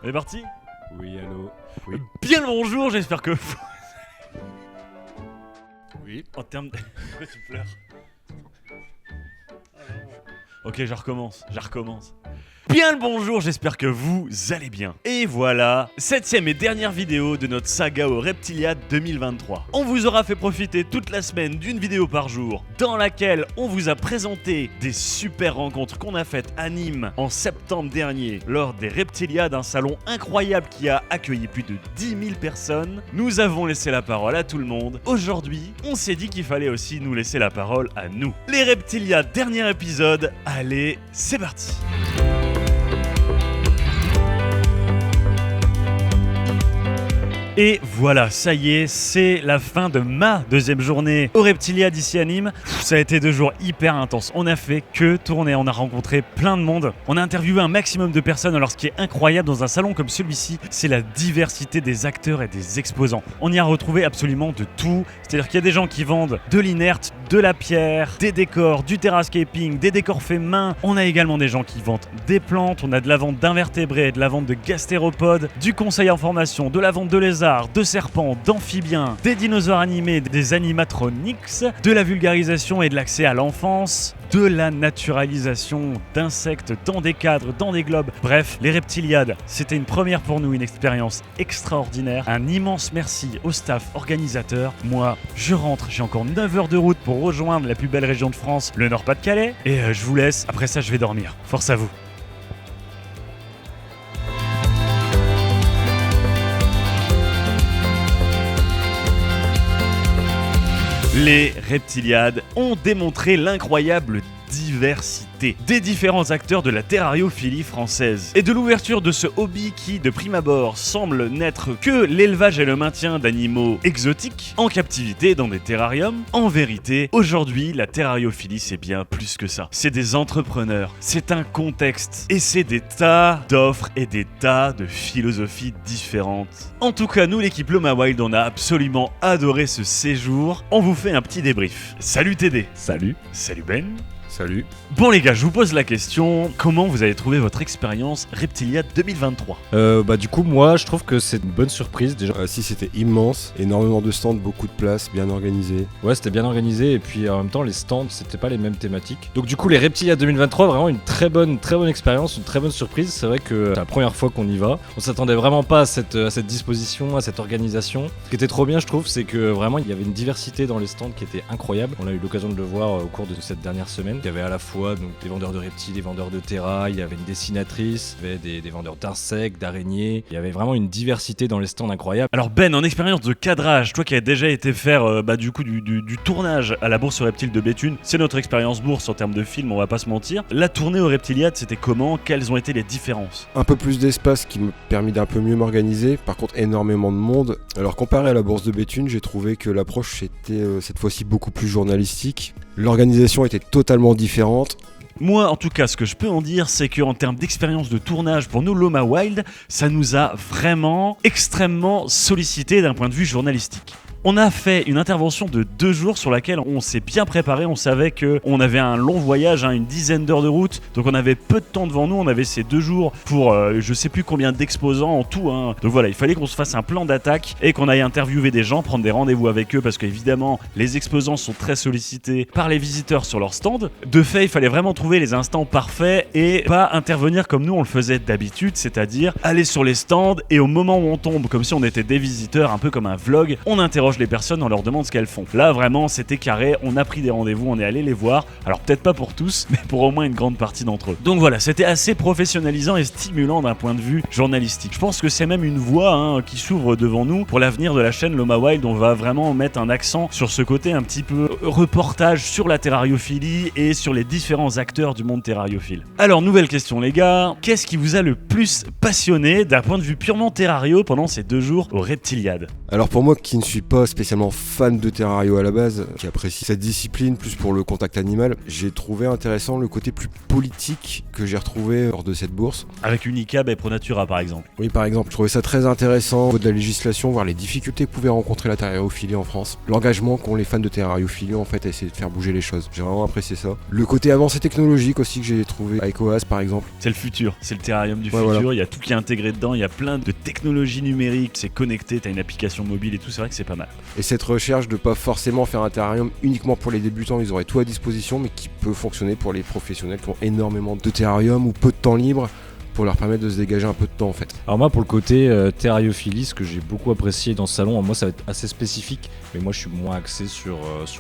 On est parti ? Oui, allô. Oui. Bien le bonjour, j'espère que vous... Oui. En termes de... Pourquoi tu pleures ? Ok, je recommence. Bien le bonjour, j'espère que vous allez bien. Et voilà, 7ème et dernière vidéo de notre saga au Reptiliad 2023. On vous aura fait profiter toute la semaine d'une vidéo par jour, dans laquelle on vous a présenté des super rencontres qu'on a faites à Nîmes en septembre dernier, lors des Reptiliades, un salon incroyable qui a accueilli plus de 10 000 personnes. Nous avons laissé la parole à tout le monde. Aujourd'hui, on s'est dit qu'il fallait aussi nous laisser la parole à nous. Les Reptiliades, dernier épisode, allez, c'est parti. Et voilà, ça y est, c'est la fin de ma deuxième journée au Reptiliad ici à Nîmes. Ça a été 2 jours hyper intenses. On a fait que tourner, on a rencontré plein de monde. On a interviewé un maximum de personnes. Alors ce qui est incroyable dans un salon comme celui-ci, c'est la diversité des acteurs et des exposants. On y a retrouvé absolument de tout. C'est-à-dire qu'il y a des gens qui vendent de l'inerte, de la pierre, des décors, du terrascaping, des décors faits main. On a également des gens qui vendent des plantes. On a de la vente d'invertébrés, de la vente de gastéropodes, du conseil en formation, de la vente de lézards, de serpents, d'amphibiens, des dinosaures animés, des animatronics, de la vulgarisation et de l'accès à l'enfance, de la naturalisation d'insectes dans des cadres, dans des globes. Bref, les Reptiliades, c'était une première pour nous, une expérience extraordinaire. Un immense merci au staff organisateur. Moi, je rentre, j'ai encore 9 heures de route pour rejoindre la plus belle région de France, le Nord-Pas-de-Calais, et je vous laisse. Après ça, je vais dormir. Force à vous. Les Reptiliades ont démontré l'incroyable diversité des différents acteurs de la terrariophilie française et de l'ouverture de ce hobby qui, de prime abord, semble n'être que l'élevage et le maintien d'animaux exotiques en captivité dans des terrariums. En vérité, aujourd'hui, la terrariophilie, c'est bien plus que ça. C'est des entrepreneurs, c'est un contexte et c'est des tas d'offres et des tas de philosophies différentes. En tout cas, nous, l'équipe Loma Wild, on a absolument adoré ce séjour. On vous fait un petit débrief. Salut TD. Salut. Salut Ben. Salut. Bon les gars, je vous pose la question, comment vous avez trouvé votre expérience Reptiliad 2023 ? Du coup, moi, je trouve que c'est une bonne surprise déjà. Si c'était immense, énormément de stands, beaucoup de places, bien organisé. Ouais, c'était bien organisé et puis en même temps, les stands, c'était pas les mêmes thématiques. Donc du coup, les Reptiliades 2023, vraiment une très bonne expérience, une très bonne surprise. C'est vrai que c'est la première fois qu'on y va. On s'attendait vraiment pas à cette disposition, à cette organisation. Ce qui était trop bien, je trouve, c'est que vraiment, il y avait une diversité dans les stands qui était incroyable. On a eu l'occasion de le voir au cours de cette dernière semaine. Il y avait à la fois donc, des vendeurs de reptiles, des vendeurs de terra, il y avait une dessinatrice, il y avait des vendeurs d'insectes, d'araignées. Il y avait vraiment une diversité dans les stands incroyable. Alors Ben, en expérience de cadrage, toi qui as déjà été faire du tournage à la Bourse aux Reptiles de Béthune, c'est notre expérience bourse en termes de film, on va pas se mentir. La tournée aux Reptiliades, c'était comment ? Quelles ont été les différences ? Un peu plus d'espace qui m'a permis d'un peu mieux m'organiser. Par contre, énormément de monde. Alors comparé à la Bourse de Béthune, j'ai trouvé que l'approche était cette fois-ci beaucoup plus journalistique. L'organisation était totalement différente. Moi, en tout cas, ce que je peux en dire, c'est qu'en termes d'expérience de tournage pour nous, Loma Wild, ça nous a vraiment extrêmement sollicité d'un point de vue journalistique. On a fait une intervention de 2 jours sur laquelle on s'est bien préparé. On savait qu'on avait un long voyage, une dizaine d'heures de route. Donc on avait peu de temps devant nous. On avait ces 2 jours pour je sais plus combien d'exposants en tout. Donc voilà, il fallait qu'on se fasse un plan d'attaque et qu'on aille interviewer des gens, prendre des rendez-vous avec eux parce qu'évidemment, les exposants sont très sollicités par les visiteurs sur leur stand. De fait, il fallait vraiment trouver les instants parfaits et pas intervenir comme nous on le faisait d'habitude, c'est-à-dire aller sur les stands et au moment où on tombe, comme si on était des visiteurs, un peu comme un vlog, on interroge les personnes, on leur demande ce qu'elles font. Là vraiment c'était carré, on a pris des rendez-vous, on est allé les voir, alors peut-être pas pour tous, mais pour au moins une grande partie d'entre eux. Donc voilà, c'était assez professionnalisant et stimulant d'un point de vue journalistique. Je pense que c'est même une voie qui s'ouvre devant nous pour l'avenir de la chaîne Loma Wild. On va vraiment mettre un accent sur ce côté un petit peu reportage sur la terrariophilie et sur les différents acteurs du monde terrariophile. Alors nouvelle question les gars, qu'est-ce qui vous a le plus passionné d'un point de vue purement terrario pendant ces 2 jours aux Reptiliades ? Alors pour moi qui ne suis pas pas spécialement fan de Terrario à la base, qui apprécie cette discipline plus pour le contact animal, j'ai trouvé intéressant le côté plus politique que j'ai retrouvé lors de cette bourse. Avec Unicab et Pronatura par exemple. Oui, par exemple, je trouvais ça très intéressant au niveau de la législation, voir les difficultés que pouvait rencontrer la terrariophilie en France, l'engagement qu'ont les fans de terrariophilie en fait à essayer de faire bouger les choses. J'ai vraiment apprécié ça. Le côté avancé technologique aussi que j'ai trouvé avec OAS par exemple. C'est le futur, c'est le terrarium du futur, voilà. Il y a tout qui est intégré dedans, il y a plein de technologies numériques, c'est connecté, t'as une application mobile et tout, c'est vrai que c'est pas mal. Et cette recherche de pas forcément faire un terrarium uniquement pour les débutants, ils auraient tout à disposition, mais qui peut fonctionner pour les professionnels qui ont énormément de terrarium ou peu de temps libre, pour leur permettre de se dégager un peu de temps en fait. Alors moi pour le côté terrariophilie, ce que j'ai beaucoup apprécié dans ce salon, moi ça va être assez spécifique, mais moi je suis moins axé sur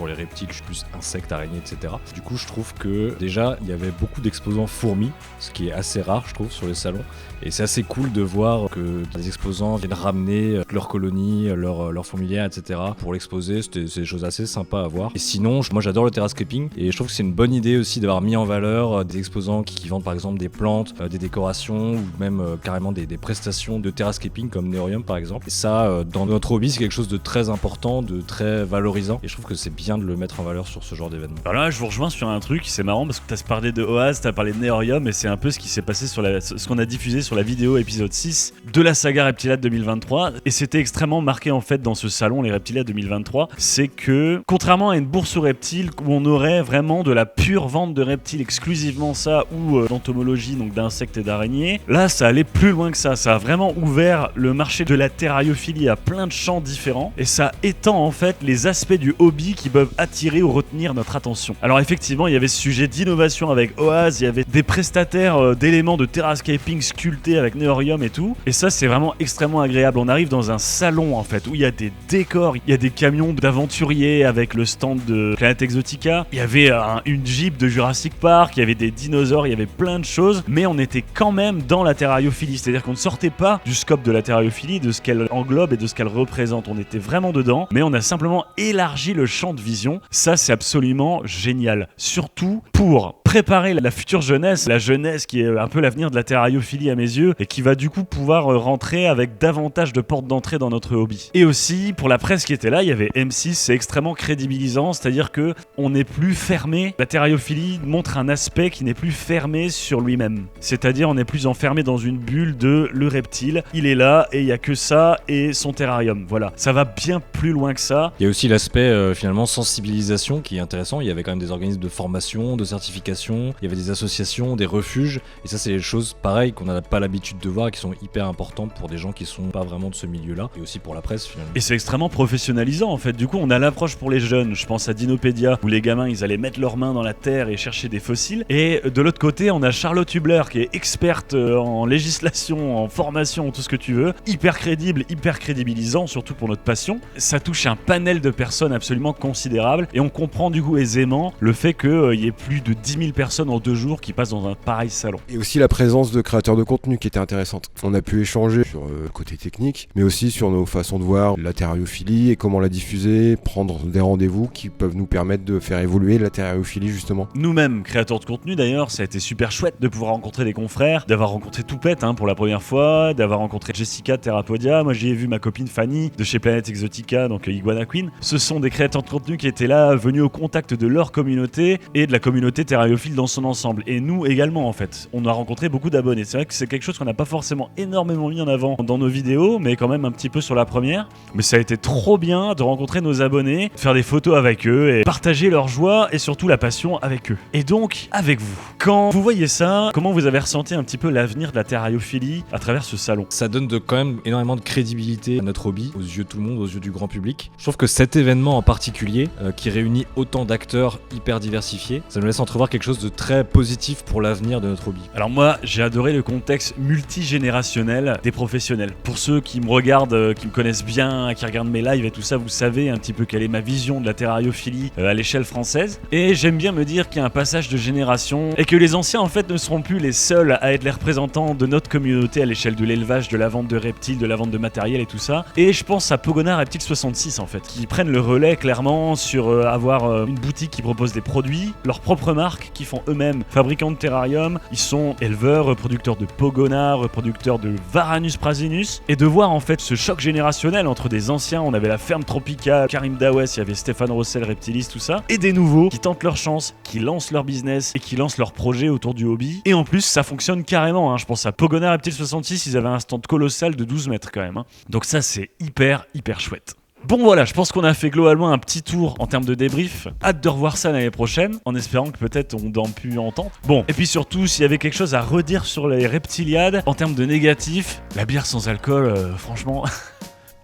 les reptiles, je suis plus insectes, araignées, etc. Du coup je trouve que déjà il y avait beaucoup d'exposants fourmis, ce qui est assez rare je trouve sur les salons, et c'est assez cool de voir que les exposants viennent ramener leurs colonies, leurs fourmilières, etc. pour l'exposer, c'est des choses assez sympas à voir. Et sinon moi j'adore le terrascaping, et je trouve que c'est une bonne idée aussi d'avoir mis en valeur des exposants qui vendent par exemple des plantes, des décorations, ou même carrément des prestations de terrascaping comme Neorium par exemple. Et ça, dans notre hobby, c'est quelque chose de très important, de très valorisant, et je trouve que c'est bien de le mettre en valeur sur ce genre d'événement. Alors là, je vous rejoins sur un truc, c'est marrant parce que t'as parlé de OAS, t'as parlé de Neorium, et c'est un peu ce qui s'est passé sur ce qu'on a diffusé sur la vidéo épisode 6 de la saga Reptilia 2023, et c'était extrêmement marqué en fait dans ce salon, les Reptilia 2023, c'est que contrairement à une bourse aux reptiles où on aurait vraiment de la pure vente de reptiles, exclusivement ça, ou d'entomologie, donc d'insectes et d'araignées, là ça allait plus loin que ça a vraiment ouvert le marché de la terrariophilie à plein de champs différents, et ça étend en fait les aspects du hobby qui peuvent attirer ou retenir notre attention. Alors effectivement il y avait ce sujet d'innovation avec OAS, il y avait des prestataires d'éléments de terrascaping sculptés avec Neorium et tout, et ça c'est vraiment extrêmement agréable. On arrive dans un salon en fait où il y a des décors, il y a des camions d'aventuriers avec le stand de Planet Exotica, il y avait une Jeep de Jurassic Park, il y avait des dinosaures, il y avait plein de choses, mais on était quand même dans la terrariophilie, c'est-à-dire qu'on ne sortait pas du scope de la terrariophilie, de ce qu'elle englobe et de ce qu'elle représente, on était vraiment dedans, mais on a simplement élargi le champ de vision. Ça c'est absolument génial, surtout pour préparer la future jeunesse, la jeunesse qui est un peu l'avenir de la terrariophilie à mes yeux, et qui va du coup pouvoir rentrer avec davantage de portes d'entrée dans notre hobby. Et aussi pour la presse qui était là, il y avait M6, c'est extrêmement crédibilisant, c'est-à-dire que on n'est plus fermé, la terrariophilie montre un aspect qui n'est plus fermé sur lui-même, c'est-à-dire on est plus enfermé dans une bulle de le reptile, il est là et il y a que ça et son terrarium. Voilà, ça va bien plus loin que ça. Il y a aussi l'aspect finalement sensibilisation qui est intéressant. Il y avait quand même des organismes de formation, de certification, il y avait des associations, des refuges, et ça c'est des choses pareilles qu'on n'a pas l'habitude de voir et qui sont hyper importantes pour des gens qui sont pas vraiment de ce milieu-là, et aussi pour la presse finalement. Et c'est extrêmement professionnalisant en fait. Du coup on a l'approche pour les jeunes, je pense à Dinopédia où les gamins ils allaient mettre leurs mains dans la terre et chercher des fossiles, et de l'autre côté on a Charlotte Hubler qui est experte en législation, en formation, tout ce que tu veux, hyper crédible, hyper crédibilisant, surtout pour notre passion. Ça touche un panel de personnes absolument considérable, et on comprend du coup aisément le fait qu'il y ait plus de 10 000 personnes en 2 jours qui passent dans un pareil salon. Et aussi la présence de créateurs de contenu qui était intéressante. On a pu échanger sur le côté technique, mais aussi sur nos façons de voir la terrariophilie et comment la diffuser, prendre des rendez-vous qui peuvent nous permettre de faire évoluer la terrariophilie justement. Nous-mêmes, créateurs de contenu d'ailleurs, ça a été super chouette de pouvoir rencontrer des confrères, d'avoir rencontré Toupette pour la première fois, d'avoir rencontré Jessica de Terrapodia. Moi j'y ai vu ma copine Fanny de chez Planet Exotica, donc Iguana Queen. Ce sont des créateurs de contenu qui étaient là, venus au contact de leur communauté et de la communauté terrariophile dans son ensemble. Et nous également en fait, on a rencontré beaucoup d'abonnés. C'est vrai que c'est quelque chose qu'on n'a pas forcément énormément mis en avant dans nos vidéos, mais quand même un petit peu sur la première. Mais ça a été trop bien de rencontrer nos abonnés, de faire des photos avec eux et partager leur joie et surtout la passion avec eux. Et donc avec vous, quand vous voyez ça, comment vous avez ressenti un petit peu l'avenir de la terrariophilie à travers ce salon? Ça donne quand même énormément de crédibilité à notre hobby, aux yeux de tout le monde, aux yeux du grand public. Je trouve que cet événement en particulier, qui réunit autant d'acteurs hyper diversifiés, ça nous laisse entrevoir quelque chose de très positif pour l'avenir de notre hobby. Alors moi, j'ai adoré le contexte multigénérationnel des professionnels. Pour ceux qui me regardent, qui me connaissent bien, qui regardent mes lives et tout ça, vous savez un petit peu quelle est ma vision de la terrariophilie à l'échelle française. Et j'aime bien me dire qu'il y a un passage de génération et que les anciens en fait ne seront plus les seuls à être être les représentants de notre communauté à l'échelle de l'élevage, de la vente de reptiles, de la vente de matériel et tout ça. Et je pense à Pogona Reptile 66 en fait, qui prennent le relais clairement sur avoir une boutique qui propose des produits, leur propre marque, qui font eux-mêmes fabricants de terrarium. Ils sont éleveurs, reproducteurs de Pogona, reproducteurs de Varanus prasinus. Et de voir en fait ce choc générationnel entre des anciens, on avait la ferme tropicale, Karim Dawes, il y avait Stéphane Rossel, Reptilis, tout ça, et des nouveaux qui tentent leur chance, qui lancent leur business et qui lancent leur projet autour du hobby. Et en plus, ça fonctionne carrément. Je pense à Pogona Reptile 66, ils avaient un stand colossal de 12 mètres quand même. Donc ça, c'est hyper chouette. Bon voilà, je pense qu'on a fait globalement un petit tour en termes de débrief. Hâte de revoir ça l'année prochaine, en espérant que peut-être on n'en pu entendre. Bon, et puis surtout, s'il y avait quelque chose à redire sur les reptiliades, en termes de négatif, la bière sans alcool, franchement...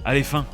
Allez, fin.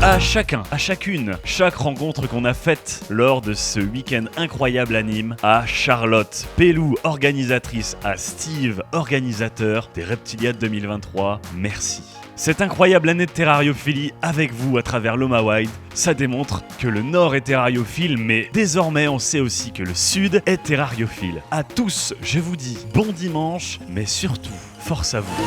À chacun, à chacune, chaque rencontre qu'on a faite lors de ce week-end incroyable à Nîmes, à Charlotte, Pelou, organisatrice, à Steve, organisateur des Reptiliades 2023, merci. Cette incroyable année de terrariophilie avec vous à travers Loma Wild, ça démontre que le Nord est terrariophile, mais désormais on sait aussi que le Sud est terrariophile. À tous, je vous dis bon dimanche, mais surtout, force à vous.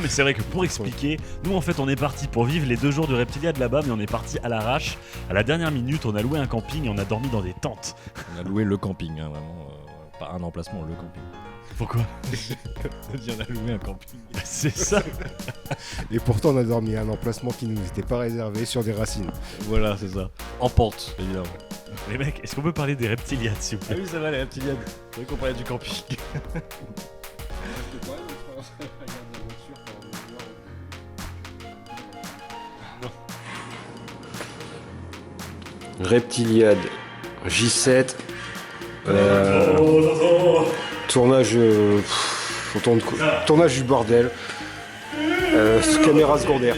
Mais c'est vrai que pour expliquer, nous en fait on est parti pour vivre les 2 jours de Reptiliade là-bas, mais on est parti à l'arrache. À la dernière minute, on a loué un camping et on a dormi dans des tentes. On a loué le camping, vraiment. Pas un emplacement, le camping. Pourquoi? On a loué un camping. C'est ça. Et pourtant, on a dormi à un emplacement qui ne nous était pas réservé sur des racines. Voilà, c'est ça. En pente, évidemment. Les mecs, est-ce qu'on peut parler des Reptiliades s'il vous plaît? Ah oui, ça va, les reptiliades. C'est vrai qu'on parlait du camping. Reptiliade J7. Tournage. Tournage du bordel. Caméra secondaire.